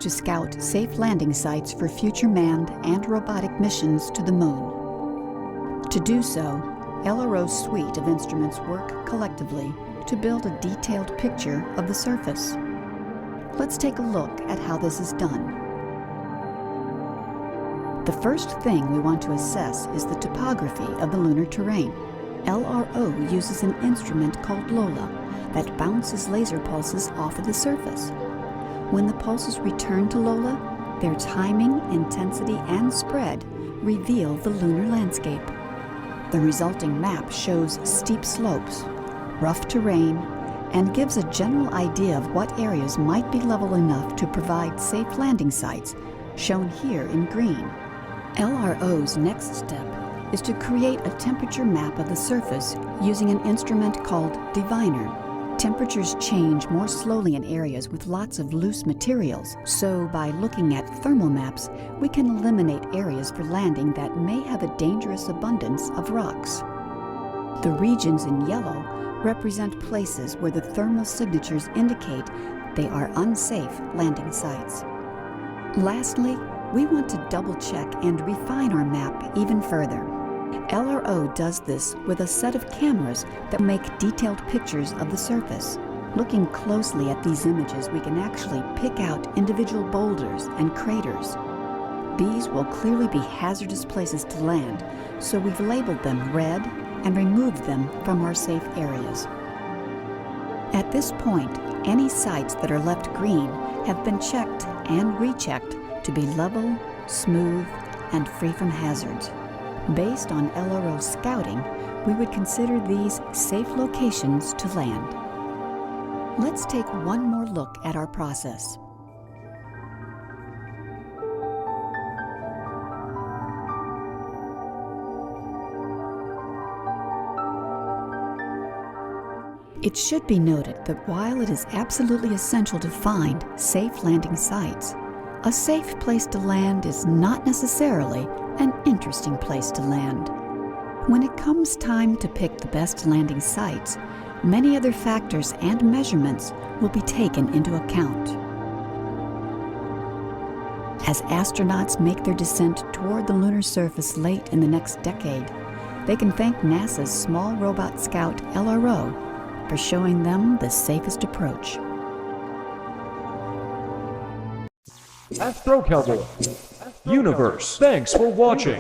to scout safe landing sites for future manned and robotic missions to the moon. To do so, LRO's suite of instruments work collectively to build a detailed picture of the surface. Let's take a look at how this is done. The first thing we want to assess is the topography of the lunar terrain. LRO uses an instrument called LOLA that bounces laser pulses off of the surface. When the pulses return to LOLA, their timing, intensity, and spread reveal the lunar landscape. The resulting map shows steep slopes, rough terrain, and gives a general idea of what areas might be level enough to provide safe landing sites, shown here in green. LRO's next step is to create a temperature map of the surface using an instrument called Diviner. Temperatures change more slowly in areas with lots of loose materials, so by looking at thermal maps, we can eliminate areas for landing that may have a dangerous abundance of rocks. The regions in yellow represent places where the thermal signatures indicate they are unsafe landing sites. Lastly, we want to double-check and refine our map even further. LRO does this with a set of cameras that make detailed pictures of the surface. Looking closely at these images, we can actually pick out individual boulders and craters. These will clearly be hazardous places to land, so we've labeled them red and removed them from our safe areas. At this point, any sites that are left green have been checked and rechecked to be level, smooth, and free from hazards. Based on LRO scouting, we would consider these safe locations to land. Let's take one more look at our process. It should be noted that while it is absolutely essential to find safe landing sites, a safe place to land is not necessarily an interesting place to land. When it comes time to pick the best landing sites, many other factors and measurements will be taken into account. As astronauts make their descent toward the lunar surface late in the next decade, they can thank NASA's Small Robot Scout LRO for showing them the safest approach. Astro Cowboy Universe. Thanks for watching.